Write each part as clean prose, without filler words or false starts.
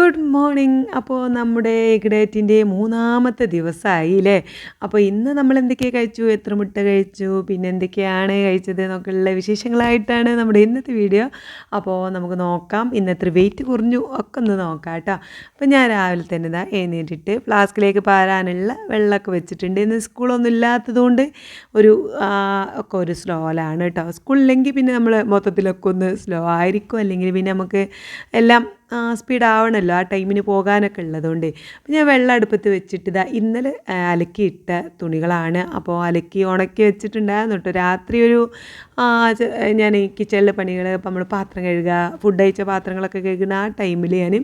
Good morning. അപ്പോൾ നമ്മുടെ egg ഡയറ്റിൻ്റെ മൂന്നാമത്തെ ദിവസമായില്ലേ. അപ്പോൾ ഇന്ന് നമ്മൾ എന്തൊക്കെയാണ് കഴിച്ചു, എത്ര മുട്ട കഴിച്ചു, പിന്നെ എന്തൊക്കെയാണ് കഴിച്ചത് എന്നൊക്കെയുള്ള വിശേഷങ്ങളായിട്ടാണ് നമ്മുടെ ഇന്നത്തെ വീഡിയോ. അപ്പോൾ നമുക്ക് നോക്കാം ഇന്ന് എത്ര വെയിറ്റ് കുറഞ്ഞു ഒക്കെ ഒന്ന് നോക്കാം കേട്ടോ. അപ്പോൾ ഞാൻ രാവിലെ തന്നെ ഇതാ എഴുന്നേറ്റിട്ട് ഫ്ലാസ്കിലേക്ക് പാരാനുള്ള വെള്ളമൊക്കെ വെച്ചിട്ടുണ്ട്. ഇന്ന് സ്കൂളൊന്നും ഇല്ലാത്തതുകൊണ്ട് ഒക്കെ ഒരു സ്ലോയിലാണ് കേട്ടോ. സ്കൂളില്ലെങ്കിൽ പിന്നെ നമ്മൾ മൊത്തത്തിലൊക്കെ ഒന്ന് സ്ലോ ആയിരിക്കും, അല്ലെങ്കിൽ പിന്നെ നമുക്ക് എല്ലാം സ്പീഡ് ആവണമല്ലോ ആ ടൈമിന് പോകാനൊക്കെ ഉള്ളതുകൊണ്ട്. അപ്പോൾ ഞാൻ വെള്ളം അടുപ്പത്ത് വെച്ചിട്ട് ഇതാ ഇന്നലെ അലക്കിയിട്ട തുണികളാണ്. അപ്പോൾ അലക്കി ഉണക്കി വെച്ചിട്ടുണ്ടായിരുന്നു കേട്ടോ. രാത്രി ഞാൻ ഈ കിച്ചണിലെ പണികൾ, ഇപ്പം നമ്മൾ പാത്രം കഴുകുക, ഫുഡ് കഴിച്ച പാത്രങ്ങളൊക്കെ കഴുകുന്ന ആ ടൈമിൽ ഞാൻ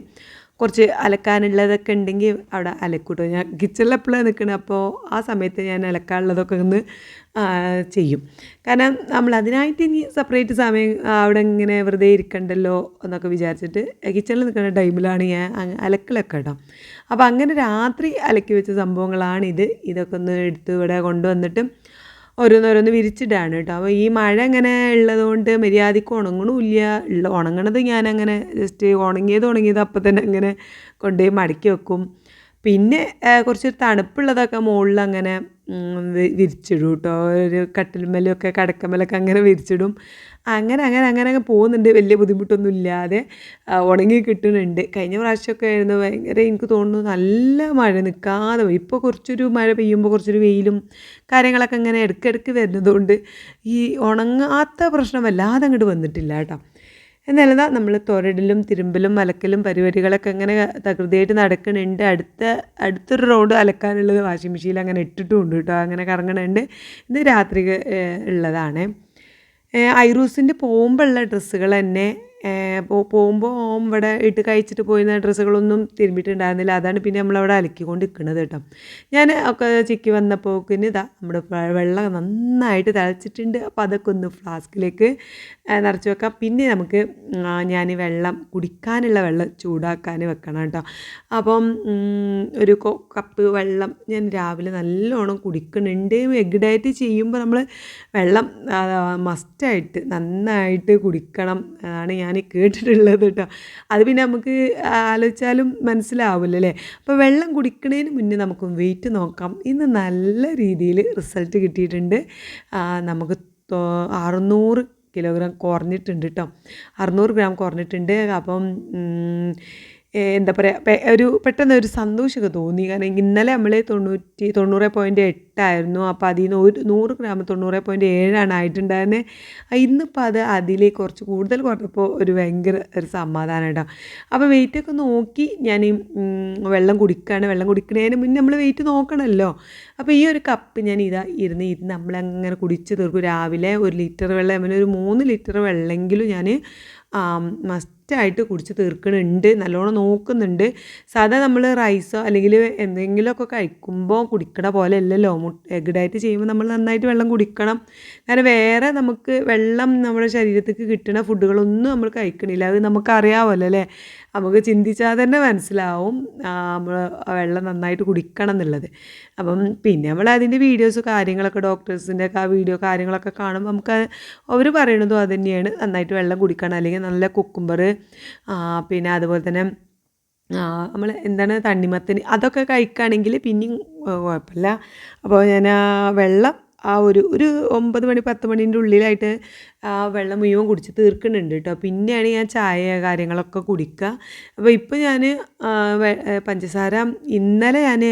കുറച്ച് അലക്കാനുള്ളതൊക്കെ ഉണ്ടെങ്കിൽ അവിടെ അലക്കൂട്ടോ. ഞാൻ കിച്ചണിൽ എപ്പോഴാണ് നിൽക്കുന്നത്, അപ്പോൾ ആ സമയത്ത് ഞാൻ അലക്കാനുള്ളതൊക്കെ ഒന്ന് ചെയ്യും. കാരണം നമ്മൾ അതിനായിട്ട് ഇനി സെപ്പറേറ്റ് സമയം അവിടെ ഇങ്ങനെ വെറുതെ ഇരിക്കണ്ടല്ലോ എന്നൊക്കെ വിചാരിച്ചിട്ട് കിച്ചണിൽ നിൽക്കുന്ന ടൈമിലാണ് ഞാൻ അലക്കലൊക്കെ കേട്ടോ. അപ്പോൾ അങ്ങനെ രാത്രി അലക്കി വെച്ച സംഭവങ്ങളാണിത്. ഇതൊക്കെ ഒന്ന് എടുത്ത് ഇവിടെ കൊണ്ടുവന്നിട്ട് ഓരോന്നോരോന്ന് വിരിച്ചിടാണ് കേട്ടോ. അപ്പോൾ ഈ മഴ ഇങ്ങനെ ഉള്ളതുകൊണ്ട് മര്യാദയ്ക്ക് ഉണങ്ങണമില്ല. ഉണങ്ങണത് ഞാനങ്ങനെ ജസ്റ്റ് ഉണങ്ങിയത് അപ്പം തന്നെ അങ്ങനെ കൊണ്ടുപോയി മടക്കി വെക്കും. പിന്നെ കുറച്ച് തണുപ്പുള്ളതൊക്കെ മുകളിൽ അങ്ങനെ വിരിച്ചിടും കേട്ടോ. ഒരു കട്ടിൽമേലൊക്കെ കടക്കമേലൊക്കെ അങ്ങനെ വിരിച്ചിടും. അങ്ങനെ പോകുന്നുണ്ട്, വലിയ ബുദ്ധിമുട്ടൊന്നും ഇല്ലാതെ ഉണങ്ങി കിട്ടുന്നുണ്ട്. കഴിഞ്ഞ പ്രാവശ്യമൊക്കെ ആയിരുന്നു ഭയങ്കര, എനിക്ക് തോന്നുന്നു നല്ല മഴ നിൽക്കാതെ പോയി. ഇപ്പോൾ കുറച്ചൊരു മഴ പെയ്യുമ്പോൾ കുറച്ചൊരു വെയിലും കാര്യങ്ങളൊക്കെ ഇങ്ങനെ ഇടയ്ക്കിടയ്ക്ക് വരുന്നതുകൊണ്ട് ഈ ഉണങ്ങാത്ത പ്രശ്നം വല്ലാതെ അങ്ങോട്ട് വന്നിട്ടില്ല കേട്ടോ. എന്നല്ല നമ്മൾ തൊരടലും തിരുമ്പലും അലക്കലും പരിപാടികളൊക്കെ അങ്ങനെ തകൃതിയായിട്ട് നടക്കുന്നുണ്ട്. അടുത്തൊരു റോഡ് അലക്കാനുള്ളത് വാഷിംഗ് മെഷീനിൽ അങ്ങനെ ഇട്ടിട്ടുമുണ്ട് കേട്ടോ. അങ്ങനെ കറങ്ങണുണ്ട്. ഇത് രാത്രി ഉള്ളതാണ്. ഐറൂസിൻ്റെ പോകുമ്പോഴുള്ള ഡ്രസ്സുകൾ തന്നെ പോകുമ്പോൾ ഇവിടെ ഇട്ട് കഴിച്ചിട്ട് പോയിരുന്ന ഡ്രസ്സുകളൊന്നും തിരുമ്പിയിട്ടുണ്ടായിരുന്നില്ല. അതാണ് പിന്നെ നമ്മളവിടെ അലക്കിക്കൊണ്ട് നിൽക്കുന്നത് കേട്ടോ. ഞാൻ ഒക്കെ ചിക്കി വന്നപ്പോക്കിന് ഇതാ നമ്മുടെ വെള്ളം നന്നായിട്ട് തിളച്ചിട്ടുണ്ട്. അപ്പോൾ അതൊക്കെ ഒന്ന് ഫ്ലാസ്കിലേക്ക് നിറച്ച് വെക്കാം. പിന്നെ നമുക്ക് ഞാൻ വെള്ളം കുടിക്കാനുള്ള വെള്ളം ചൂടാക്കാൻ വെക്കണം കേട്ടോ. അപ്പം ഒരു കപ്പ് വെള്ളം ഞാൻ രാവിലെ നല്ലോണം കുടിക്കുന്നുണ്ട്. എഗ് ഡയറ്റ് ചെയ്യുമ്പോൾ നമ്മൾ വെള്ളം മസ്റ്റായിട്ട് നന്നായിട്ട് കുടിക്കണം ആണ് ഞാൻ കേട്ടിട്ടുള്ളത് കേട്ടോ. അത് പിന്നെ നമുക്ക് ആലോചിച്ചാലും മനസ്സിലാവില്ല അല്ലേ. അപ്പോൾ വെള്ളം കുടിക്കുന്നതിന് മുന്നേ നമുക്ക് വെയിറ്റ് നോക്കാം. ഇന്ന് നല്ല രീതിയിൽ റിസൾട്ട് കിട്ടിയിട്ടുണ്ട്. നമുക്ക് 600 കിലോഗ്രാം കുറഞ്ഞിട്ടുണ്ട് കേട്ടോ. 600 ഗ്രാം കുറഞ്ഞിട്ടുണ്ട്. അപ്പം എന്താ പറയുക, പെട്ടെന്ന് ഒരു സന്തോഷമൊക്കെ തോന്നി. കാരണം ഇന്നലെ നമ്മൾ 90.8 ആയിരുന്നു. അപ്പോൾ അതിൽ നിന്ന് 100 ഗ്രാം 90.7 ആയിട്ടുണ്ടായിരുന്നത്. ഇന്നിപ്പോൾ അതിൽ കുറച്ച് കൂടുതൽ കുറഞ്ഞപ്പോൾ ഒരു ഭയങ്കര ഒരു സമാധാനം കേട്ടോ. അപ്പോൾ വെയിറ്റൊക്കെ നോക്കി ഞാൻ വെള്ളം കുടിക്കുകയാണ്. വെള്ളം കുടിക്കുന്നതിന് മുന്നേ നമ്മൾ വെയിറ്റ് നോക്കണമല്ലോ. അപ്പോൾ ഈ ഒരു കപ്പ് ഞാൻ ഇരുന്ന് നമ്മളങ്ങനെ കുടിച്ച് തീർക്കും. രാവിലെ 1 ലിറ്റർ വെള്ളം, അങ്ങനെ ഒരു 3 ലിറ്റർ വെള്ളമെങ്കിലും ഞാൻ മസ്റ്റായിട്ട് കുടിച്ച് തീർക്കുന്നുണ്ട്. നല്ലോണം നോക്കുന്നുണ്ട്. സാധാ നമ്മൾ റൈസോ അല്ലെങ്കിൽ എന്തെങ്കിലുമൊക്കെ കഴിക്കുമ്പോൾ കുടിക്കണ പോലെ അല്ലല്ലോ. എഗ് ഡയറ്റ് ചെയ്യുമ്പോൾ നമ്മൾ നന്നായിട്ട് വെള്ളം കുടിക്കണം. കാരണം വേറെ നമുക്ക് വെള്ളം നമ്മുടെ ശരീരത്തേക്ക് കിട്ടുന്ന ഫുഡുകളൊന്നും നമ്മൾ കഴിക്കണില്ല. അത് നമുക്കറിയാമല്ലോ അല്ലേ. നമുക്ക് ചിന്തിച്ചാൽ തന്നെ മനസ്സിലാവും നമ്മൾ വെള്ളം നന്നായിട്ട് കുടിക്കണം എന്നുള്ളത്. അപ്പം പിന്നെ നമ്മൾ അതിൻ്റെ വീഡിയോസ് കാര്യങ്ങളൊക്കെ ഡോക്ടേഴ്സിൻ്റെ ഒക്കെ ആ വീഡിയോ കാര്യങ്ങളൊക്കെ കാണുമ്പോൾ നമുക്ക് അവർ പറയണതും അത് തന്നെയാണ്. നന്നായിട്ട് വെള്ളം കുടിക്കണം, അല്ലെങ്കിൽ നല്ല കുക്കുംബർ, പിന്നെ അതുപോലെ തന്നെ നമ്മൾ തണ്ണിമത്തൻ അതൊക്കെ കഴിക്കുകയാണെങ്കിൽ പിന്നെയും കുഴപ്പമില്ല. അപ്പോൾ ഞാൻ വെള്ളം ഒരു 9 മണി 10 മണീൻ്റെ ഉള്ളിലായിട്ട് വെള്ളം മുഴുവൻ കുടിച്ച് തീർക്കുന്നുണ്ട് കേട്ടോ. പിന്നെയാണ് ഞാൻ ചായ കാര്യങ്ങളൊക്കെ കുടിക്കുക. അപ്പോൾ ഇപ്പോൾ ഞാൻ പഞ്ചസാര ഇന്നലെ ഞാൻ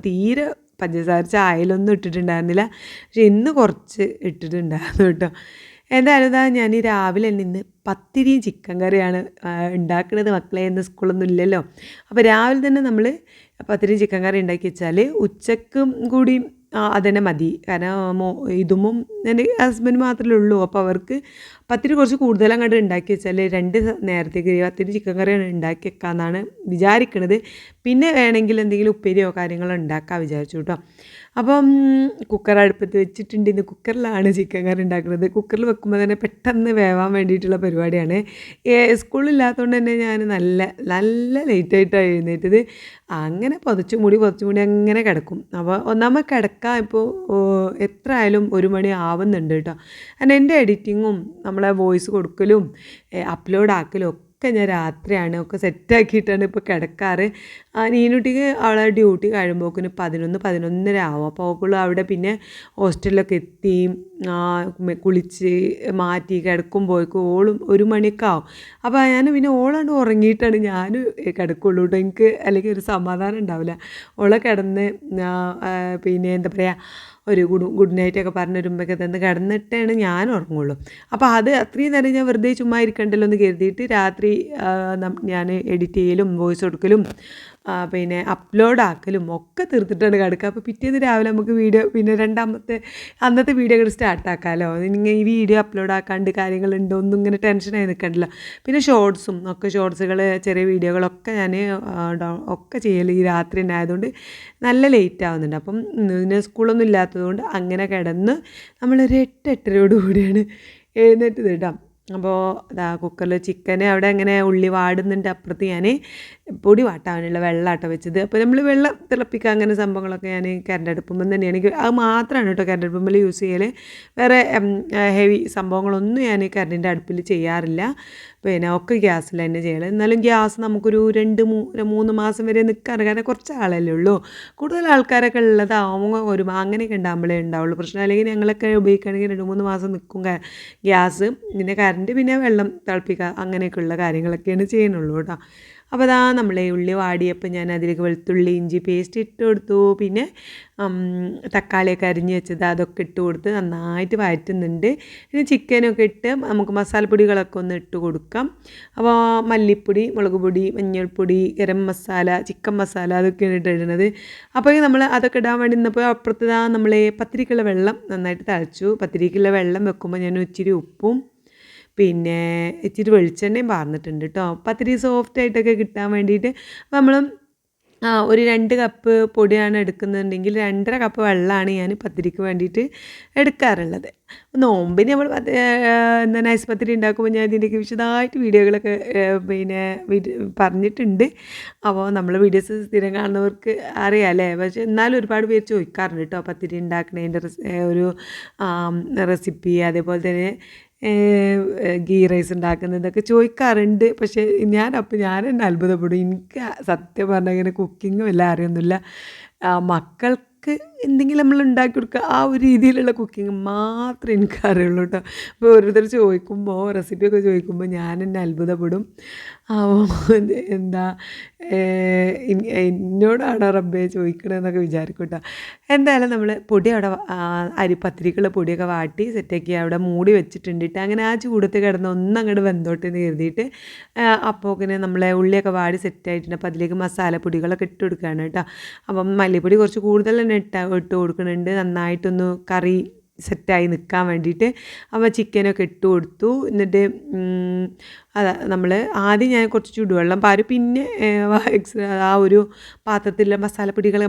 തീരെ പഞ്ചസാര ചായയിലൊന്നും ഇട്ടിട്ടുണ്ടായിരുന്നില്ല. പക്ഷെ ഇന്ന് കുറച്ച് ഇട്ടിട്ടുണ്ടായിരുന്നു കേട്ടോ. എന്തായാലും ഞാൻ രാവിലെ ഇന്ന് പത്തിരിയും ചിക്കൻ കറിയാണ് ഉണ്ടാക്കുന്നത്. മക്കളെ ഇന്ന് സ്കൂളൊന്നും ഇല്ലല്ലോ. അപ്പോൾ രാവിലെ തന്നെ നമ്മൾ പത്തിരിയും ചിക്കൻ കറി ഉണ്ടാക്കി വെച്ചാൽ ഉച്ചക്കും കൂടി അതുതന്നെ മതി. കാരണം ഇതും എൻ്റെ ഹസ്ബൻഡ് മാത്രമേ ഉള്ളൂ. അപ്പോൾ അവർക്ക് പത്തിരി കുറച്ച് കൂടുതൽ അങ്ങോട്ട് ഉണ്ടാക്കി വെച്ചാൽ 2 നേരത്തേക്ക് പത്തിരി ചിക്കൻ കറിയാണ് ഉണ്ടാക്കി വെക്കാമെന്നാണ് വിചാരിക്കണത്. പിന്നെ വേണമെങ്കിൽ എന്തെങ്കിലും ഉപ്പേരിയോ കാര്യങ്ങളോ ഉണ്ടാക്കാൻ വിചാരിച്ചു കേട്ടോ. അപ്പം കുക്കർ അടുപ്പത്ത് വെച്ചിട്ടുണ്ട്. ഇന്ന് കുക്കറിലാണ് ചിക്കൻ കറി ഉണ്ടാക്കുന്നത്. കുക്കറിൽ വെക്കുമ്പോൾ തന്നെ പെട്ടെന്ന് വേവാൻ വേണ്ടിയിട്ടുള്ള പരിപാടിയാണ്. സ്കൂളില്ലാത്തതുകൊണ്ട് തന്നെ ഞാൻ നല്ല ലേറ്റായിട്ടാണ് എഴുന്നേറ്റത്. അങ്ങനെ പുതച്ചു മൂടി അങ്ങനെ കിടക്കും. അപ്പോൾ ഒന്നാമത് കിടക്കാൻ ഇപ്പോൾ എത്ര ആയാലും 1 മണി ആവുന്നുണ്ട് കേട്ടോ. കാരണം എൻ്റെ എഡിറ്റിങ്ങും നമ്മളെ വോയിസ് കൊടുക്കലും അപ്ലോഡ് ആക്കലും ഒക്കെ ഞാൻ രാത്രിയാണ് ഒക്കെ സെറ്റാക്കിയിട്ടാണ് ഇപ്പോൾ കിടക്കാറ്. നീനുട്ടിക്ക് അവളെ ഡ്യൂട്ടി കഴിയുമ്പോക്കിന് 11-11:30 ആവും. അപ്പോൾ അവൾ അവിടെ പിന്നെ ഹോസ്റ്റലിലൊക്കെ എത്തി കുളിച്ച് മാറ്റി കിടക്കുമ്പോഴേക്കും ഓളും 1 മണിയൊക്കെ ആവും. അപ്പോൾ ഞാൻ പിന്നെ ഓളാണ്ട് ഉറങ്ങിയിട്ടാണ് ഞാൻ കിടക്കുള്ളൂ കേട്ടോ. എനിക്ക് അല്ലെങ്കിൽ ഒരു സമാധാനം ഉണ്ടാവില്ല. ഓളെ കിടന്ന് പിന്നെ എന്താ പറയുക ഒരു ഗുഡ് നൈറ്റൊക്കെ പറഞ്ഞ് ഒരുമ്പൊക്കെ തന്ന് കിടന്നിട്ടാണ് ഞാൻ ഉറങ്ങുള്ളൂ. അപ്പോൾ അത് അത്രയും നേരം ഞാൻ വെറുതെ ചുമ്മാ ഇരിക്കണ്ടല്ലോ എന്ന് കരുതിയിട്ട് രാത്രി ഞാൻ എഡിറ്റ് ചെയ്യലും വോയിസ് കൊടുക്കലും പിന്നെ അപ്ലോഡ് ആക്കലും ഒക്കെ തീർത്തിട്ടാണ് കിടക്കുക. അപ്പോൾ പിറ്റേന്ന് രാവിലെ നമുക്ക് വീഡിയോ പിന്നെ അന്നത്തെ വീഡിയോ കൂടെ സ്റ്റാർട്ടാക്കാമല്ലോ. നിങ്ങൾ ഈ വീഡിയോ അപ്ലോഡ് ആക്കാണ്ട് കാര്യങ്ങളുണ്ടോ ഒന്നും ഇങ്ങനെ ടെൻഷനായി നിൽക്കണ്ടല്ലോ. പിന്നെ ഷോർട്സുകൾ ചെറിയ വീഡിയോകളൊക്കെ ഞാൻ ഒക്കെ ചെയ്യൽ ഈ രാത്രി തന്നെ ആയതുകൊണ്ട് നല്ല ലേറ്റ് ആവുന്നുണ്ട്. അപ്പം ഇന്ന് സ്കൂളൊന്നും ഇല്ലാത്തതുകൊണ്ട് അങ്ങനെ കിടന്ന് നമ്മളൊരു 8-8:30 കൂടിയാണ് എഴുന്നേറ്റത് കേട്ടോ. അപ്പോൾ അതാ കുക്കറിൽ ചിക്കന് അവിടെ അങ്ങനെ ഉള്ളി വാടുന്നുണ്ട്. അപ്പുറത്ത് ഞാൻ പൊടി വാട്ടാനുള്ള വെള്ളമാട്ടോ വെച്ചത്. അപ്പോൾ നമ്മൾ വെള്ളം തിളപ്പിക്കുക അങ്ങനെ സംഭവങ്ങളൊക്കെ ഞാൻ കറണ്ട് അടുപ്പുമ്പോൾ തന്നെയാണ് എനിക്ക് അത് മാത്രമാണ് കേട്ടോ കറണ്ട് അടുപ്പുമ്പോൾ യൂസ് ചെയ്യൽ. വേറെ ഹെവി സംഭവങ്ങളൊന്നും ഞാൻ കറണ്ടിൻ്റെ അടുപ്പിൽ ചെയ്യാറില്ല. പിന്നെ ഒക്കെ ഗ്യാസിൽ തന്നെ ചെയ്യണം. എന്നാലും ഗ്യാസ് നമുക്കൊരു 2-3 മാസം വരെ നിൽക്കാറ്. കാരണം കുറച്ച് ആളല്ലേ ഉള്ളൂ. കൂടുതൽ ആൾക്കാരൊക്കെ ഉള്ളതാവുമ്പോൾ അങ്ങനെയൊക്കെ ഉണ്ടാകുമ്പോഴേ ഉണ്ടാവുള്ളൂ പ്രശ്നം. അല്ലെങ്കിൽ ഞങ്ങളൊക്കെ ഉപയോഗിക്കുകയാണെങ്കിൽ 2-3 മാസം നിൽക്കും ഗ്യാസ്. പിന്നെ കറണ്ട് പിന്നെ വെള്ളം തിളപ്പിക്കുക അങ്ങനെയൊക്കെയുള്ള കാര്യങ്ങളൊക്കെയാണ് ചെയ്യണുള്ളൂ കേട്ടോ. അപ്പോൾ അതാ നമ്മളെ ഉള്ളി വാടിയപ്പോൾ ഞാൻ അതിലേക്ക് വെളുത്തുള്ളി ഇഞ്ചി പേസ്റ്റ് ഇട്ട് കൊടുത്തു. പിന്നെ തക്കാളിയൊക്കെ അരിഞ്ഞ് വെച്ചത് അതൊക്കെ ഇട്ട് കൊടുത്ത് നന്നായിട്ട് വഴറ്റുന്നുണ്ട്. ഇനി ചിക്കനൊക്കെ ഇട്ട് നമുക്ക് മസാലപ്പൊടികളൊക്കെ ഒന്ന് ഇട്ട് കൊടുക്കാം. അപ്പോൾ മല്ലിപ്പൊടി, മുളക് പൊടി, മഞ്ഞൾപ്പൊടി, ഗരം മസാല, ചിക്കൻ മസാല അതൊക്കെയാണ് ഇടുന്നത്. അപ്പോൾ നമ്മൾ അതൊക്കെ ഇടാൻ വേണ്ടി നിന്നപ്പോൾ അപ്പുറത്ത് നമ്മളെ പത്തിരിക്കുള്ള വെള്ളം നന്നായിട്ട് തിളച്ചു. പത്തിരിക്കുള്ള വെള്ളം വെക്കുമ്പോൾ ഞാൻ ഇച്ചിരി ഉപ്പും പിന്നെ ഇച്ചിരി വെളിച്ചെണ്ണയും പാർന്നിട്ടുണ്ട് കേട്ടോ. പത്തിരി സോഫ്റ്റായിട്ടൊക്കെ കിട്ടാൻ വേണ്ടിയിട്ട്. അപ്പോൾ നമ്മൾ ഒരു 2 കപ്പ് പൊടിയാണ് എടുക്കുന്നുണ്ടെങ്കിൽ 2.5 കപ്പ് വെള്ളമാണ് ഞാൻ പത്തിരിക്ക് വേണ്ടിയിട്ട് എടുക്കാറുള്ളത്. നോമ്പിന് നമ്മൾ എന്താ നൈസ് പത്തിരി ഉണ്ടാക്കുമ്പോൾ ഞാൻ ഇതിൻ്റെയൊക്കെ വിശദമായിട്ട് വീഡിയോകളൊക്കെ പിന്നെ പറഞ്ഞിട്ടുണ്ട്. അപ്പോൾ നമ്മൾ വീഡിയോസ് സ്ഥിരം കാണുന്നവർക്ക് അറിയാമല്ലേ. പക്ഷേ എന്നാലും ഒരുപാട് പേര് ചോദിക്കാറുണ്ട് കേട്ടോ പത്തിരി ഉണ്ടാക്കുന്നതിൻ്റെ ഒരു റെസിപ്പി. അതേപോലെ തന്നെ ഗീ റൈസ് ഉണ്ടാക്കുന്നതൊക്കെ ചോദിക്കാറുണ്ട്. പക്ഷേ ഞാൻ തന്നെ അത്ഭുതപ്പെടും. എനിക്ക് സത്യം പറഞ്ഞാൽ ഇങ്ങനെ കുക്കിങ്ങും എല്ലാം അറിയൊന്നുമില്ല. മക്കൾക്ക് എന്തെങ്കിലും നമ്മൾ ഉണ്ടാക്കി കൊടുക്കുക ആ ഒരു രീതിയിലുള്ള കുക്കിങ് മാത്രമേ എനിക്ക് അറിയുള്ളൂ കേട്ടോ. അപ്പോൾ ഓരോരുത്തർ ചോദിക്കുമ്പോൾ റെസിപ്പിയൊക്കെ ചോദിക്കുമ്പോൾ ഞാൻ തന്നെ അത്ഭുതപ്പെടും. എന്താ എന്നോടാണോ റബ്ബേ ചോദിക്കണമെന്നൊക്കെ വിചാരിക്കും കേട്ടോ. എന്തായാലും നമ്മൾ പൊടി അവിടെ അരിപ്പത്തിരിക്കുള്ള പൊടിയൊക്കെ വാട്ടി സെറ്റാക്കി അവിടെ മൂടി വെച്ചിട്ടുണ്ട്. അങ്ങനെ ആ ചൂടത്ത് കിടന്ന് ഒന്നങ്ങോട്ട് വെന്തോട്ടെ എന്ന് കരുതിയിട്ട് അപ്പോൾ ഇങ്ങനെ നമ്മളെ ഉള്ളിയൊക്കെ വാടി സെറ്റായിട്ടുണ്ട്. അപ്പോൾ അതിലേക്ക് മസാലപ്പൊടികളൊക്കെ ഇട്ട് കൊടുക്കുകയാണ് കേട്ടോ. അപ്പം മല്ലിപ്പൊടി കുറച്ച് കൂടുതൽ തന്നെ ഇട്ട് കൊടുക്കുന്നുണ്ട് നന്നായിട്ടൊന്ന് കറി സെറ്റായി നിൽക്കാൻ വേണ്ടിയിട്ട്. അപ്പോൾ ചിക്കനൊക്കെ ഇട്ട് കൊടുത്തു. എന്നിട്ട് നമ്മൾ ആദ്യം ഞാൻ കുറച്ച് ചൂടുവെള്ളം പാരും. പിന്നെ ആ ഒരു പാത്രത്തിലെ മസാലപ്പൊടികൾ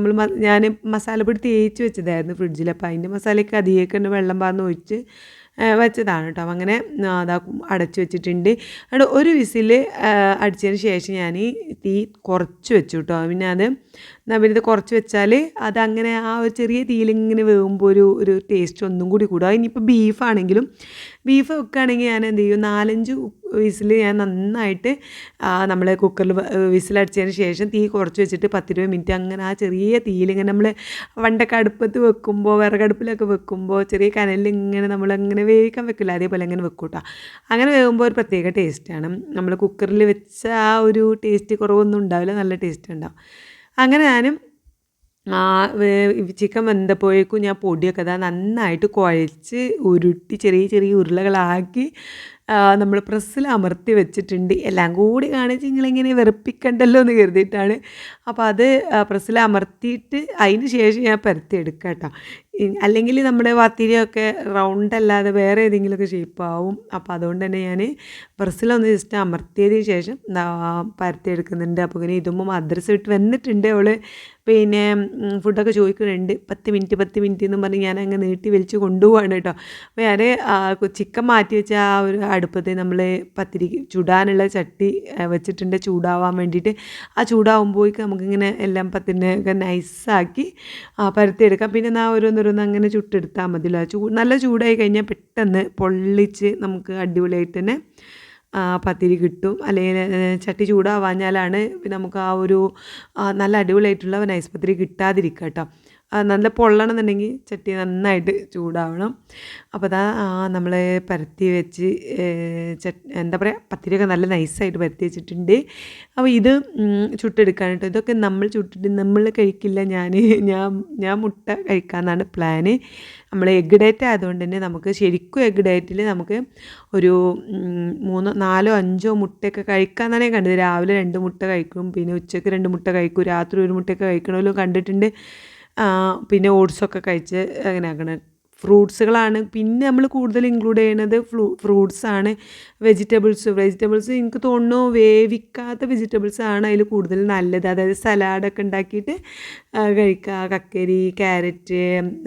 ഞാൻ മസാലപ്പൊടി തേച്ച് വെച്ചതായിരുന്നു ഫ്രിഡ്ജിൽ. അപ്പോൾ അതിൻ്റെ മസാലയ്ക്ക് അധികം വെള്ളം പാർന്ന് ഒഴിച്ച് വെച്ചതാണ് കേട്ടോ. അങ്ങനെ അതാ അടച്ചു വെച്ചിട്ടുണ്ട്. അവിടെ ഒരു വിസിൽ അടിച്ചതിന് ശേഷം ഞാൻ തീ കുറച്ച് വെച്ചു കേട്ടോ. പിന്നെ ഇത് കുറച്ച് വെച്ചാൽ അതങ്ങനെ ആ ഒരു ചെറിയ തീയിലിങ്ങനെ വേകുമ്പോൾ ഒരു ടേസ്റ്റ് ഒന്നും കൂടി കൂടുക. ഇനിയിപ്പോൾ ബീഫ് വെക്കുകയാണെങ്കിൽ ഞാൻ എന്ത് ചെയ്യും 4-5 വിസിൽ ഞാൻ നന്നായിട്ട് നമ്മൾ കുക്കറിൽ വിസിലടിച്ചതിന് ശേഷം തീ കുറച്ച് വെച്ചിട്ട് 10-20 മിനിറ്റ് അങ്ങനെ ആ ചെറിയ തീയിലിങ്ങനെ നമ്മൾ പണ്ടൊക്കെ അടുപ്പത്ത് വെക്കുമ്പോൾ വിറകടുപ്പിലൊക്കെ വെക്കുമ്പോൾ ചെറിയ കനലിൽ ഇങ്ങനെ നമ്മളങ്ങനെ വേവിക്കാൻ വെക്കില്ല അതേപോലെ അങ്ങനെ വെക്കും കേട്ടോ. അങ്ങനെ വേകുമ്പോൾ ഒരു പ്രത്യേക ടേസ്റ്റാണ്. നമ്മൾ കുക്കറിൽ വെച്ച ആ ഒരു ടേസ്റ്റ് കുറവൊന്നും ഉണ്ടാവില്ല, നല്ല ടേസ്റ്റ് ഉണ്ടാവും. അങ്ങനെ ഞാനും ചിക്കൻ വെന്തപ്പോഴേക്കും ഞാൻ പൊടിയൊക്കെ നന്നായിട്ട് കുഴച്ച് ഉരുട്ടി ചെറിയ ചെറിയ ഉരുളകളാക്കി നമ്മൾ പ്രസ്സിൽ അമർത്തി വെച്ചിട്ടുണ്ട്. എല്ലാം കൂടി കാണിച്ച് നിങ്ങളിങ്ങനെ വെറുപ്പിക്കണ്ടല്ലോ എന്ന് കരുതിയിട്ടാണ്. അപ്പോൾ അത് പ്രസ്സിൽ അമർത്തിയിട്ട് അതിന് ശേഷം ഞാൻ പരത്തിയെടുക്കാം കേട്ടോ. അല്ലെങ്കിൽ നമ്മുടെ പത്തിരിയൊക്കെ റൗണ്ട് അല്ലാതെ വേറെ ഏതെങ്കിലുമൊക്കെ ഷേപ്പാവും. അപ്പോൾ അതുകൊണ്ട് തന്നെ ഞാൻ പ്രസ്സിലൊന്ന് ജസ്റ്റ് അമർത്തിയതിന് ശേഷം പരത്തിയെടുക്കുന്നുണ്ട്. അപ്പോൾ ഇങ്ങനെ ഇതുമ്പോൾ മദ്രസ വിട്ട് വന്നിട്ടുണ്ട് അവൾ. പിന്നെ ഫുഡൊക്കെ ചോദിക്കുന്നുണ്ട്. 10 മിനിറ്റ് എന്നും പറഞ്ഞ് ഞാൻ അങ്ങ് നീട്ടി വലിച്ച് കൊണ്ടുപോവാണ് കേട്ടോ. അപ്പോൾ ഞാൻ ചിക്കൻ മാറ്റി വെച്ച ആ ഒരു അടുപ്പത്ത് നമ്മൾ പത്തിരി ചുടാനുള്ള ചട്ടി വെച്ചിട്ടുണ്ട് ചൂടാവാൻ വേണ്ടിയിട്ട്. ആ ചൂടാവുമ്പോഴേക്ക് നമുക്കിങ്ങനെ എല്ലാം പത്തിരിനൊക്കെ നൈസാക്കി പരത്തിയെടുക്കാം. പിന്നെ ഓരോന്നോരോന്ന് അങ്ങനെ ചുട്ടെടുത്താൽ മതിയല്ലോ. നല്ല ചൂടായി കഴിഞ്ഞാൽ പെട്ടെന്ന് പൊള്ളിച്ച് നമുക്ക് അടിപൊളിയായിട്ട് തന്നെ പത്തിരി കിട്ടും. അല്ലെങ്കിൽ ചട്ടി ചൂടാവാഞ്ഞാലാണ് നമുക്ക് ആ ഒരു നല്ല അടിപൊളിയായിട്ടുള്ള നൈസ് പത്തിരി കിട്ടാതിരിക്കുക കേട്ടോ. നല്ല പൊള്ളണമെന്നുണ്ടെങ്കിൽ ചട്ടി നന്നായിട്ട് ചൂടാവണം. അപ്പോൾ അതാ നമ്മൾ പരത്തി വെച്ച് എന്താ പറയുക, പത്തിരിയൊക്കെ നല്ല നൈസായിട്ട് പരത്തി വെച്ചിട്ടുണ്ട്. അപ്പോൾ ഇത് ചുട്ടെടുക്കാനായിട്ട് ഇതൊക്കെ നമ്മൾ ചുട്ടിട്ട് നമ്മൾ കഴിക്കില്ല. ഞാൻ മുട്ട കഴിക്കാമെന്നാണ് പ്ലാന്. നമ്മൾ എഗ് ഡേറ്റ് ആയതുകൊണ്ട് തന്നെ നമുക്ക് ശരിക്കും എഗ് ഡേറ്റിൽ നമുക്ക് ഒരു 3, 4, 5 മുട്ടയൊക്കെ കഴിക്കാമെന്നാണ് ഞാൻ കണ്ടത്. രാവിലെ 2 മുട്ട കഴിക്കും, പിന്നെ ഉച്ചയ്ക്ക് 2 മുട്ട കഴിക്കും, രാത്രി 1 മുട്ടയൊക്കെ കഴിക്കണമല്ലോ കണ്ടിട്ടുണ്ട്. പിന്നെ ഓട്സൊക്കെ കഴിച്ച് അങ്ങനെ ആക്കണം. ഫ്രൂട്ട്സുകളാണ് പിന്നെ നമ്മൾ കൂടുതൽ ഇൻക്ലൂഡ് ചെയ്യുന്നത്. ഫ്രൂട്ട്സാണ്. വെജിറ്റബിൾസ് എനിക്ക് തോന്നുന്നു വേവിക്കാത്ത വെജിറ്റബിൾസാണ് അതിൽ കൂടുതൽ നല്ലത്. അതായത് സലാഡൊക്കെ ഉണ്ടാക്കിയിട്ട് കഴിക്കുക. കക്കരി, ക്യാരറ്റ്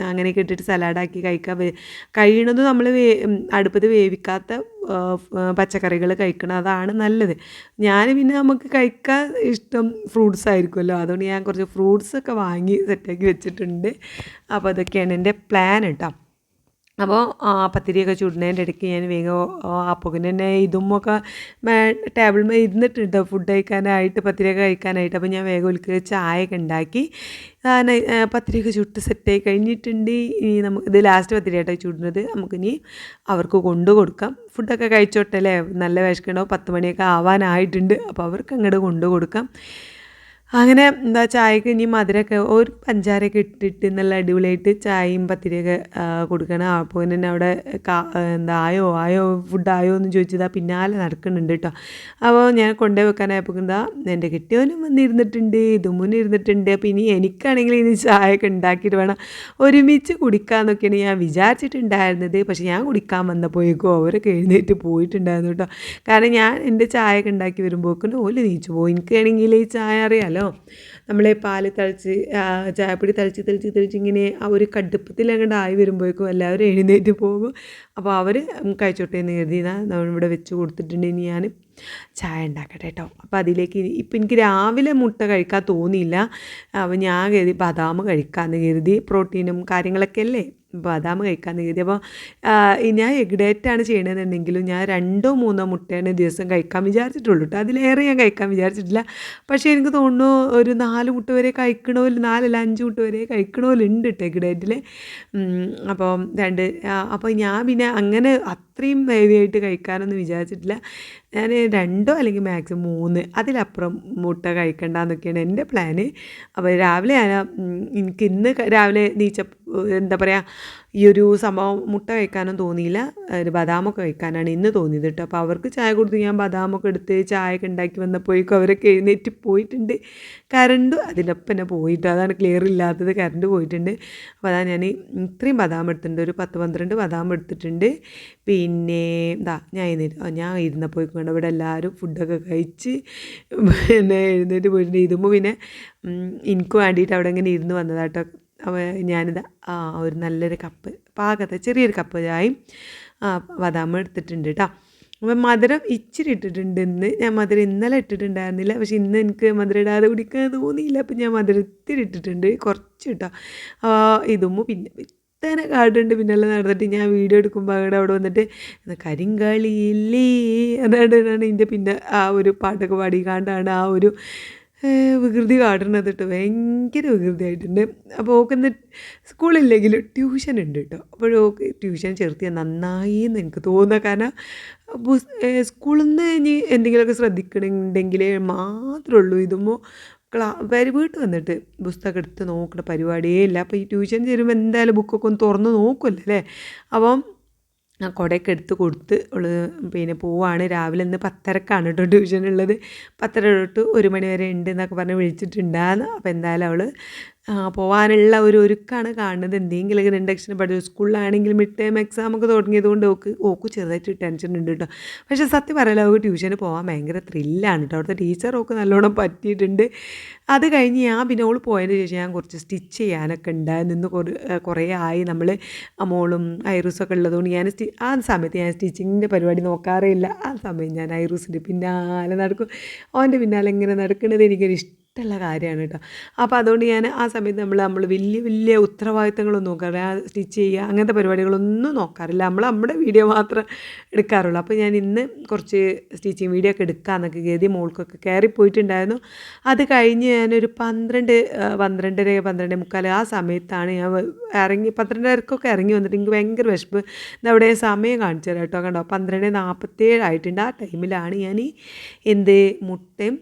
അങ്ങനെയൊക്കെ ഇട്ടിട്ട് സലാഡാക്കി കഴിക്കുക. കഴിയണത് നമ്മൾ അടുപ്പത്ത് വേവിക്കാത്ത പച്ചക്കറികൾ കഴിക്കണം, അതാണ് നല്ലത്. പിന്നെ നമുക്ക് കഴിക്കാൻ ഇഷ്ടം ഫ്രൂട്ട്സ് ആയിരിക്കുമല്ലോ, അതുകൊണ്ട് ഞാൻ കുറച്ച് ഫ്രൂട്ട്സൊക്കെ വാങ്ങി സെറ്റാക്കി വെച്ചിട്ടുണ്ട്. അപ്പോൾ അതൊക്കെയാണ് എൻ്റെ പ്ലാൻ കേട്ടോ. അപ്പോൾ പത്തിരിയൊക്കെ ചുടുന്നതിൻ്റെ ഇടയ്ക്ക് ഞാൻ വേഗം അപ്പോൾ തന്നെ ഇതുമൊക്കെ ടേബിളിൽ ഇരുന്നിട്ടുണ്ട് ഫുഡ് കഴിക്കാനായിട്ട്, പത്തിരിയൊക്കെ കഴിക്കാനായിട്ട്. അപ്പോൾ ഞാൻ വേഗം ഒരിക്കൽ ചായയൊക്കെ ഉണ്ടാക്കി പത്തിരിയൊക്കെ ചുട്ട് സെറ്റായി കഴിഞ്ഞിട്ടുണ്ട്. ഇനി ഇത് ലാസ്റ്റ് പത്തിരിയായിട്ടാണ് ചുടുന്നത്. നമുക്കിനി അവർക്ക് കൊണ്ടു കൊടുക്കാം. ഫുഡൊക്കെ കഴിച്ചോട്ടെ അല്ലേ, നല്ല വിശക്കുണ്ടാവും. 10 മണിയൊക്കെ ആവാനായിട്ടുണ്ട്. അപ്പോൾ അവർക്ക് അങ്ങോട്ട് കൊണ്ടു കൊടുക്കാം. അങ്ങനെ ചായക്ക് ഇനി മധുരമൊക്കെ ഒരു പഞ്ചാരയൊക്കെ ഇട്ടിട്ട് നല്ല അടിപൊളിയായിട്ട് ചായയും പത്തിരിയൊക്കെ കൊടുക്കണം. അപ്പോൾ തന്നെ അവിടെ ആയോ ഫുഡായോ എന്ന് ചോദിച്ചതാ പിന്നാലെ നടക്കുന്നുണ്ട് കേട്ടോ. അപ്പോൾ ഞാൻ കൊണ്ടുപോയി വെക്കാനായപ്പോൾ എൻ്റെ കെട്ടിയവനും വന്നിരുന്നിട്ടുണ്ട്, ഇതുമുന്നും ഇരുന്നിട്ടുണ്ട്. അപ്പോൾ ഇനി എനിക്കാണെങ്കിൽ ഇനി ചായയൊക്കെ ഉണ്ടാക്കിയിട്ട് വേണം ഒരുമിച്ച് കുടിക്കാമെന്നൊക്കെയാണ് ഞാൻ വിചാരിച്ചിട്ടുണ്ടായിരുന്നത്. പക്ഷേ ഞാൻ കുടിക്കാൻ വന്നപ്പോഴേക്കും അവരൊക്കെ എഴുന്നേറ്റ് പോയിട്ടുണ്ടായിരുന്നു കേട്ടോ. കാരണം ഞാൻ എൻ്റെ ചായയൊക്കെ ഉണ്ടാക്കി വരുമ്പോഴേക്കും ഓല് നീച്ചു പോകും. എനിക്കാണെങ്കിൽ ഈ ചായ അറിയാമല്ലോ, നമ്മൾ പാൽ തിളച്ച് ചായപ്പൊടി തിളച്ച് ഇങ്ങനെ ആ ഒരു കടുപ്പത്തിൽ അങ്ങോട്ട് ആയി വരുമ്പോഴേക്കും എല്ലാവരും എഴുന്നേറ്റ് പോകും. അപ്പോൾ അവർ കഴിച്ചോട്ടെ എന്ന് കരുതി നമ്മളിവിടെ വെച്ച് കൊടുത്തിട്ടുണ്ട്. ഇനി ഞാൻ ചായ ഉണ്ടാക്കട്ടെ കേട്ടോ. അപ്പോൾ അതിലേക്ക് ഇപ്പം എനിക്ക് രാവിലെ മുട്ട കഴിക്കാൻ തോന്നിയില്ല. അപ്പോൾ ഞാൻ കരുതി ബദാം കഴിക്കാമെന്ന് കരുതി, പ്രോട്ടീനും കാര്യങ്ങളൊക്കെ അല്ലേ, ബദാം കഴിക്കാമെന്ന് കരുതി. അപ്പോൾ ഞാൻ എഗ് ഡേറ്റാണ് ചെയ്യണമെന്നുണ്ടെങ്കിലും ഞാൻ 2 or 3 മുട്ടയാണ് ദിവസം കഴിക്കാൻ വിചാരിച്ചിട്ടുള്ളൂ കേട്ടോ. അതിലേറെ ഞാൻ കഴിക്കാൻ വിചാരിച്ചിട്ടില്ല. പക്ഷേ എനിക്ക് തോന്നുന്നു ഒരു 4 മുട്ട വരെ കഴിക്കണമല്ലോ, 4 അല്ല 5 മുട്ട വരെ കഴിക്കണമല്ലുണ്ട് കേട്ടോ എഗ് ഡേറ്റിൽ. അപ്പോൾ ഞാൻ പിന്നെ അങ്ങനെ അത്രയും ഹെവിയായിട്ട് കഴിക്കാനൊന്നും വിചാരിച്ചിട്ടില്ല. ഞാൻ 2 അല്ലെങ്കിൽ മാക്സിമം 3, അതിലപ്പുറം മുട്ട കഴിക്കണ്ടെന്നൊക്കെയാണ് എൻ്റെ പ്ലാന്. അപ്പോൾ രാവിലെ എനിക്ക് ഇന്ന് രാവിലെ എന്താ പറയുക, ഈ ഒരു സംഭവം മുട്ട കഴിക്കാനും തോന്നിയില്ല, ഒരു ബദാമൊക്കെ കഴിക്കാനാണ് ഇന്ന് തോന്നിയത് കേട്ടോ. അപ്പോൾ അവർക്ക് ചായ കൊടുത്ത് ഞാൻ ബദാമൊക്കെ എടുത്ത് ചായയൊക്കെ ഉണ്ടാക്കി വന്നപ്പോഴേക്കും അവരൊക്കെ എഴുന്നേറ്റ് പോയിട്ടുണ്ട്. കറണ്ട് അതിനൊപ്പം തന്നെ പോയിട്ട്, അതാണ് ക്ലിയർ ഇല്ലാത്തത്, കറണ്ട് പോയിട്ടുണ്ട്. അപ്പോൾ അതാണ് ഞാൻ ഇത്രയും ബദാം എടുത്തിട്ടുണ്ട്, ഒരു 10-12 ബദാം എടുത്തിട്ടുണ്ട്. പിന്നെ ഞാൻ ഇരുന്നപ്പോഴേക്കും കൊണ്ട് ഇവിടെ എല്ലാവരും ഫുഡൊക്കെ കഴിച്ച് പിന്നെ എഴുന്നേറ്റ് പോയിട്ടുണ്ട്. ഇതുമ്പോൾ പിന്നെ എനിക്ക് വേണ്ടിയിട്ട് അവിടെ ഇങ്ങനെ ഇരുന്ന് വന്നതാട്ടോ. ഞാനിതാ ഒരു നല്ലൊരു കപ്പ് പാകത്തെ ചെറിയൊരു കപ്പ് ചായയും ബദാം എടുത്തിട്ടുണ്ട് കേട്ടോ. അപ്പം മധുരം ഇച്ചിരി ഇട്ടിട്ടുണ്ട് ഇന്ന്. ഞാൻ മധുരം ഇന്നലെ ഇട്ടിട്ടുണ്ടായിരുന്നില്ല, പക്ഷെ ഇന്ന് എനിക്ക് മധുരം ഇടാതെ കുടിക്കാൻ തോന്നിയില്ല. അപ്പം ഞാൻ മധുരം ഇത്തിരി ഇട്ടിട്ടുണ്ട്, കുറച്ച് കേട്ടോ. ഇതുമ്പോൾ പിന്നെ തന്നെ കാടുണ്ട് പിന്നെല്ലാം നടന്നിട്ട് ഞാൻ വീഡിയോ എടുക്കുമ്പോൾ അവിടെ വന്നിട്ട് കരിങ്കാളിയില്ലേ അതാണ് ഇതിൻ്റെ പിന്നെ ആ ഒരു പാട്ടൊക്കെ പാടിക്കാണ്ടാണ് ആ ഒരു വികൃതി കാട്ടുന്നത് കേട്ടോ. ഭയങ്കര വികൃതിയായിട്ടുണ്ട്. അപ്പോൾ ഓക്കെന്ന് സ്കൂളില്ലെങ്കിലും ട്യൂഷൻ ഉണ്ട് കേട്ടോ. അപ്പോഴോക്ക് ട്യൂഷൻ ചേർത്തിയാൽ നന്നായി എന്ന് എനിക്ക് തോന്നുക. കാരണം സ്കൂളിൽ നിന്ന് ഇനി എന്തെങ്കിലുമൊക്കെ ശ്രദ്ധിക്കണമെങ്കിൽ മാത്രമേ ഉള്ളൂ. ഇതുമ്പോൾ വീട്ടിൽ വന്നിട്ട് പുസ്തകം എടുത്ത് നോക്കുന്ന പരിപാടിയേ ഇല്ല. അപ്പോൾ ഈ ട്യൂഷൻ ചേരുമ്പോൾ എന്തായാലും ബുക്കൊക്കെ ഒന്ന് തുറന്ന് നോക്കുമല്ലോ അല്ലേ. അപ്പം കുടയൊക്കെ എടുത്ത് കൊടുത്ത് പിന്നെ പോവാണ്. രാവിലെ ഇന്ന് 10:30ക്കാണ് കേട്ടോ ട്യൂഷൻ ഉള്ളത്. 10:30 തൊട്ട് 1 മണി വരെ ഉണ്ട് എന്നൊക്കെ പറഞ്ഞ് വിളിച്ചിട്ടുണ്ടായിരുന്നു. അപ്പോൾ എന്തായാലും അവൾ പോകാനുള്ള ഒരു ഒരുക്കാണ് കാണുന്നത്. എന്തെങ്കിലുമൊക്കെ 2 അക്ഷരം പഠിച്ചു. സ്കൂളിലാണെങ്കിൽ മിഡ് ടേം എക്സാം ഒക്കെ തുടങ്ങിയത് കൊണ്ട് ഓക്ക് ചെറുതായിട്ട് ടെൻഷൻ ഉണ്ട് കേട്ടോ. പക്ഷേ സത്യം പറയാലോ, അവൾക്ക് ട്യൂഷന് പോകാൻ ഭയങ്കര ത്രില്ലാണ് കേട്ടോ. അവിടുത്തെ ടീച്ചറൊക്കെ നല്ലോണം പറ്റിയിട്ടുണ്ട്. അത് കഴിഞ്ഞ് പിന്നെ അവൾ പോയതിന് ശേഷം ഞാൻ കുറച്ച് സ്റ്റിച്ച് ചെയ്യാനൊക്കെ ഉണ്ടായിരുന്നു. ഇന്ന് കുറേ ആയി നമ്മൾ മോളും ഐറൂസൊക്കെ ഉള്ളതുകൊണ്ട് ആ സമയത്ത് ഞാൻ സ്റ്റിച്ചിങ്ങിൻ്റെ പരിപാടി നോക്കാറേ ഇല്ല. ആ സമയം ഞാൻ ഐറൂസിൻ്റെ പിന്നാലെ നടക്കും. അവൻ്റെ പിന്നാലെ ഇങ്ങനെ നടക്കുന്നത് എനിക്കൊരു ഇഷ്ടമുള്ള കാര്യമാണ് കേട്ടോ. അപ്പോൾ അതുകൊണ്ട് ഞാൻ ആ സമയത്ത് നമ്മൾ വലിയ വലിയ ഉത്തരവാദിത്തങ്ങളൊന്നും നോക്കാറില്ല, സ്റ്റിച്ച് ചെയ്യുക അങ്ങനത്തെ പരിപാടികളൊന്നും നോക്കാറില്ല. നമ്മുടെ വീഡിയോ മാത്രം എടുക്കാറുള്ളൂ. അപ്പോൾ ഞാൻ ഇന്ന് കുറച്ച് സ്റ്റിച്ചിങ് വീഡിയോ ഒക്കെ എടുക്കാമെന്നൊക്കെ കരുതി മോൾക്കൊക്കെ കയറിപ്പോയിട്ടുണ്ടായിരുന്നു. അത് കഴിഞ്ഞ് ഞാനൊരു 12 12:45 ആ സമയത്താണ് ഞാൻ ഇറങ്ങി. 12:30ക്കൊക്കെ ഇറങ്ങി വന്നിട്ട് എനിക്ക് ഭയങ്കര വിശപ്പ്. ഇതവിടെ സമയം കാണിച്ചു തരാം കേട്ടോ. കണ്ടോ 12:47 ആയിട്ടുണ്ട്. ആ ടൈമിലാണ് ഞാൻ മുട്ടയും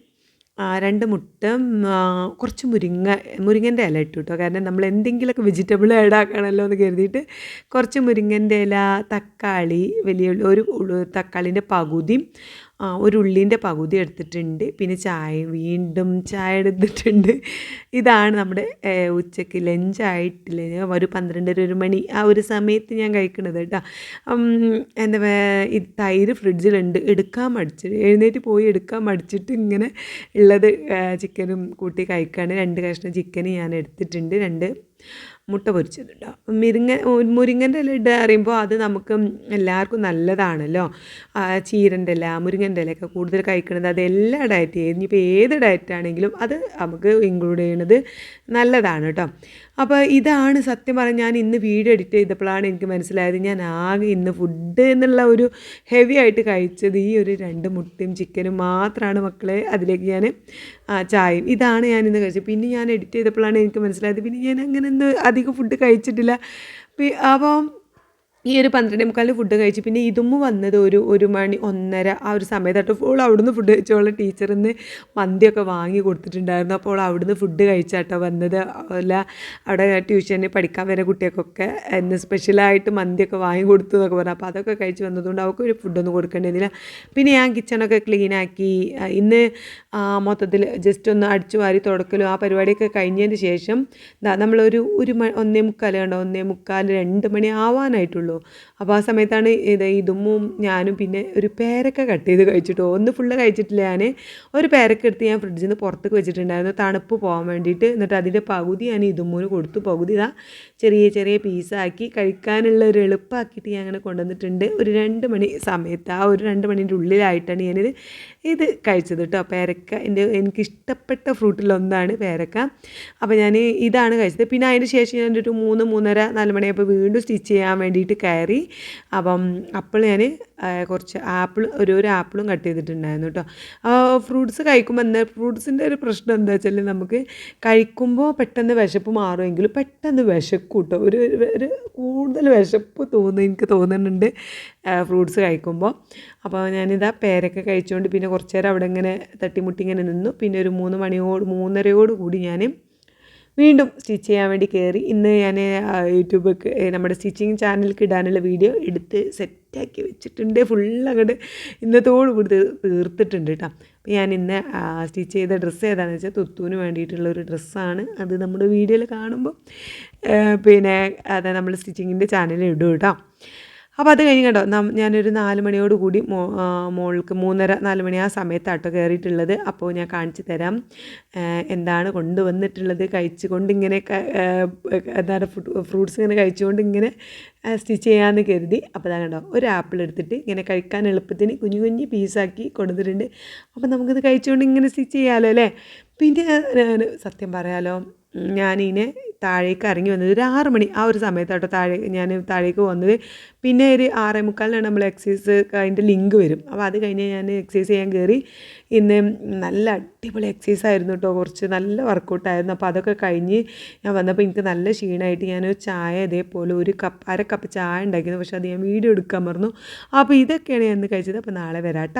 2 മുട്ടയും കുറച്ച് മുരിങ്ങൻ്റെ ഇല ഇട്ടു കേട്ടോ. കാരണം നമ്മൾ എന്തെങ്കിലുമൊക്കെ വെജിറ്റബിൾ ആഡ് ആക്കണമല്ലോ എന്ന് കരുതിയിട്ട് കുറച്ച് മുരിങ്ങൻ്റെ ഇല, തക്കാളി, ഒരു തക്കാളീൻ്റെ പകുതിയും ഒരു ഉള്ളീൻ്റെ പകുതി എടുത്തിട്ടുണ്ട്. പിന്നെ വീണ്ടും ചായ എടുത്തിട്ടുണ്ട്. ഇതാണ് നമ്മുടെ ഉച്ചയ്ക്ക് ലഞ്ചായിട്ടില്ല, ഒരു 12:30 മണി ആ ഒരു സമയത്ത് ഞാൻ കഴിക്കണത് കേട്ടോ. ഈ തൈര് ഫ്രിഡ്ജിലുണ്ട്, എഴുന്നേറ്റ് പോയി എടുക്കാൻ മടിച്ചിട്ട് ഇങ്ങനെ ഉള്ളത് ചിക്കനും കൂട്ടി കഴിക്കുകയാണ്. 2 കഷ്ണം ചിക്കൻ ഞാൻ എടുത്തിട്ടുണ്ട്, 2 മുട്ട പൊരിച്ചതുണ്ടോ. മുരിങ്ങൻ്റെ ഇല ഇടുക പറയുമ്പോൾ അത് നമുക്ക് എല്ലാവർക്കും നല്ലതാണല്ലോ. ചീരൻ്റെ ഇല, മുരിങ്ങൻ്റെ ഇലയൊക്കെ കൂടുതൽ കഴിക്കുന്നത് അത് എല്ലാ ഡയറ്റ്, ഇനിയിപ്പോൾ ഏത് ഡയറ്റാണെങ്കിലും അത് നമുക്ക് ഇൻക്ലൂഡ് ചെയ്യണത് നല്ലതാണ് കേട്ടോ. അപ്പോൾ ഇതാണ് സത്യം പറഞ്ഞാൽ ഞാൻ ഇന്ന് വീഡിയോ എഡിറ്റ് ചെയ്തപ്പോഴാണ് എനിക്ക് മനസ്സിലായത് ഞാൻ ആകെ ഇന്ന് ഫുഡ് എന്നുള്ള ഒരു ഹെവി ആയിട്ട് കഴിച്ചത് ഈ ഒരു 2 മുട്ടയും ചിക്കനും മാത്രമാണ് മക്കളെ. അതിലേക്ക് ഞാൻ ചായയും ഇതാണ് ഞാനിന്ന് കഴിച്ചത്. പിന്നെ ഞാൻ എഡിറ്റ് ചെയ്തപ്പോഴാണ് എനിക്ക് മനസ്സിലായത് പിന്നെ ഞാൻ അങ്ങനെ ഒന്നും അധികം ഫുഡ് കഴിച്ചിട്ടില്ല. അപ്പം ഈ ഒരു 12:45 ഫുഡ് കഴിച്ചു. പിന്നെ ഇതുമ്മ വന്നത് ഒരു മണി 1:30 ആ ഒരു സമയത്തായിട്ട് അപ്പോൾ അവിടുന്ന് ഫുഡ് കഴിച്ചോളെ ടീച്ചറിന്ന് മന്തിയൊക്കെ വാങ്ങി കൊടുത്തിട്ടുണ്ടായിരുന്നു. അപ്പോൾ അവിടുന്ന് ഫുഡ് കഴിച്ചാട്ടോ വന്നത്. അല്ല അവിടെ ട്യൂഷന് പഠിക്കാൻ വരുന്ന കുട്ടികൾക്കൊക്കെ ഇന്ന് സ്പെഷ്യലായിട്ട് മന്തിയൊക്കെ വാങ്ങി കൊടുത്തു എന്നൊക്കെ പറഞ്ഞു. അപ്പോൾ അതൊക്കെ കഴിച്ച് വന്നതുകൊണ്ട് അവർക്ക് ഒരു ഫുഡൊന്നും കൊടുക്കേണ്ടിയിരുന്നില്ല. പിന്നെ ഞാൻ കിച്ചണൊക്കെ ക്ലീനാക്കി ഇന്ന് മൊത്തത്തിൽ ജസ്റ്റ് ഒന്ന് അടിച്ചു വാരി തുടക്കലും ആ പരിപാടിയൊക്കെ കഴിഞ്ഞതിന് ശേഷം നമ്മളൊരു 1:45 കണ്ടോ 1:45 2 മണി ആവാനായിട്ടുള്ളൂ. അപ്പോൾ ആ സമയത്താണ് ഇതുമ്മും ഞാനും പിന്നെ ഒരു പേരക്ക കട്ട് ചെയ്ത് കഴിച്ചിട്ടോ. ഒന്ന് ഫുള്ള് കഴിച്ചിട്ടില്ല ഞാൻ. ഒരു പേരക്ക എടുത്ത് ഞാൻ ഫ്രിഡ്ജിൽ നിന്ന് പുറത്തേക്ക് വെച്ചിട്ടുണ്ടായിരുന്നു തണുപ്പ് പോകാൻ വേണ്ടിയിട്ട്. എന്നിട്ട് അതിൻ്റെ പകുതി ഞാൻ ഇതുമ്മൂന് കൊടുത്തു. പകുതി ചെറിയ ചെറിയ പീസാക്കി കഴിക്കാനുള്ള ഒരു എളുപ്പമാക്കിയിട്ട് ഞാൻ അങ്ങനെ കൊണ്ടുവന്നിട്ടുണ്ട്. ഒരു 2 മണി സമയത്ത് ആ ഒരു 2 മണീൻ്റെ ഉള്ളിലായിട്ടാണ് ഇത് കഴിച്ചത് കേട്ടോ. പേരക്ക എനിക്കിഷ്ടപ്പെട്ട ഫ്രൂട്ടിലൊന്നാണ് പേരക്ക. അപ്പോൾ ഞാൻ ഇതാണ് കഴിച്ചത്. പിന്നെ അതിന് ശേഷം ഞാനൊരു 3-3:30 4 മണിയായപ്പോൾ വീണ്ടും സ്റ്റിച്ച് ചെയ്യാൻ വേണ്ടിയിട്ട് കയറി. അപ്പം അപ്പോൾ ഞാൻ കുറച്ച് ഒരു ആപ്പിളും കട്ട് ചെയ്തിട്ടുണ്ടായിരുന്നു കേട്ടോ. ഫ്രൂട്ട്സ് കഴിക്കുമ്പോൾ ഫ്രൂട്ട്സിൻ്റെ ഒരു പ്രശ്നം എന്താ വെച്ചാൽ നമുക്ക് കഴിക്കുമ്പോൾ പെട്ടെന്ന് വിശപ്പ് മാറുമെങ്കിലും പെട്ടെന്ന് വിശക്കും കേട്ടോ. ഒരു കൂടുതൽ വിശപ്പ് എനിക്ക് തോന്നുന്നുണ്ട് ഫ്രൂട്ട്സ് കഴിക്കുമ്പോൾ. അപ്പോൾ ഞാനിതാ പേരൊക്കെ കഴിച്ചുകൊണ്ട് പിന്നെ കുറച്ച് നേരം അവിടെ ഇങ്ങനെ തട്ടിമുട്ടി ഇങ്ങനെ നിന്നു. പിന്നെ ഒരു 3:30 കൂടി ഞാൻ വീണ്ടും സ്റ്റിച്ച് ചെയ്യാൻ വേണ്ടി കയറി. ഇന്ന് ഞാൻ യൂട്യൂബിലേക്ക് നമ്മുടെ സ്റ്റിച്ചിങ് ചാനലിലേക്ക് ഇടാനുള്ള വീഡിയോ എടുത്ത് സെറ്റാക്കി വെച്ചിട്ടുണ്ട്. ഫുള്ളങ്ങോട്ട് ഇന്നത്തോടു കൂടി തീർത്തിട്ടുണ്ട് കേട്ടോ. അപ്പോൾ ഞാൻ ഇന്ന് സ്റ്റിച്ച് ചെയ്ത ഡ്രസ്സ് ഏതാണെന്ന് വെച്ചാൽ തുത്തൂന് വേണ്ടിയിട്ടുള്ളൊരു ഡ്രസ്സാണ്. അത് നമ്മുടെ വീഡിയോയിൽ കാണുമ്പോൾ പിന്നെ അത് നമ്മൾ സ്റ്റിച്ചിങ്ങിൻ്റെ ചാനലിൽ ഇടും കേട്ടോ. അപ്പോൾ അത് കഴിഞ്ഞ് കേട്ടോ ഞാനൊരു 4 മണിയോട് കൂടി മോൾക്ക് 3:30-4 മണി ആ സമയത്താട്ടോ കയറിയിട്ടുള്ളത്. അപ്പോൾ ഞാൻ കാണിച്ചു തരാം എന്താണ് കൊണ്ടുവന്നിട്ടുള്ളത്. കഴിച്ചുകൊണ്ട് ഇങ്ങനെ എന്താണ് ഫ്രൂട്ട്സ് ഇങ്ങനെ കഴിച്ചുകൊണ്ട് ഇങ്ങനെ സ്റ്റിച്ച് ചെയ്യാമെന്ന് കരുതി. അപ്പോൾ അതാ കണ്ടോ ഒരു ആപ്പിൾ എടുത്തിട്ട് ഇങ്ങനെ കഴിക്കാൻ എളുപ്പത്തിന് കുഞ്ഞു കുഞ്ഞു പീസാക്കി കൊടുത്തിട്ടുണ്ട്. അപ്പോൾ നമുക്കിത് കഴിച്ചുകൊണ്ട് ഇങ്ങനെ സ്റ്റിച്ച് ചെയ്യാമല്ലോ അല്ലേ. പിന്നെ സത്യം പറയാലോ ഞാനിങ്ങനെ താഴേക്ക് ഇറങ്ങി വന്നത് ഒരു 6 മണി ആ ഒരു സമയത്താട്ടോ ഞാൻ താഴേക്ക് വന്നത്. പിന്നെ ഒരു 6:45 നമ്മൾ എക്സസൈസ് അതിൻ്റെ ലിങ്ക് വരും. അപ്പോൾ അത് കഴിഞ്ഞ് ഞാൻ എക്സസൈസ് ചെയ്യാൻ കയറി. ഇന്ന് നല്ല അടിപൊളി എക്സസൈസ് ആയിരുന്നു കേട്ടോ. കുറച്ച് നല്ല വർക്കൗട്ടായിരുന്നു. അപ്പോൾ അതൊക്കെ കഴിഞ്ഞ് ഞാൻ വന്നപ്പോൾ എനിക്ക് നല്ല ക്ഷീണമായിട്ട് ഞാനൊരു ചായ ഇതേപോലെ 1 കപ്പ് ചായ ഉണ്ടാക്കിയിരുന്നു. പക്ഷേ അത് ഞാൻ വീഡിയോ എടുക്കാൻ മറന്നു. അപ്പോൾ ഇതൊക്കെയാണ് ഞാൻ ഇന്ന് കഴിച്ചത്. അപ്പോൾ നാളെ വരാം കേട്ടോ.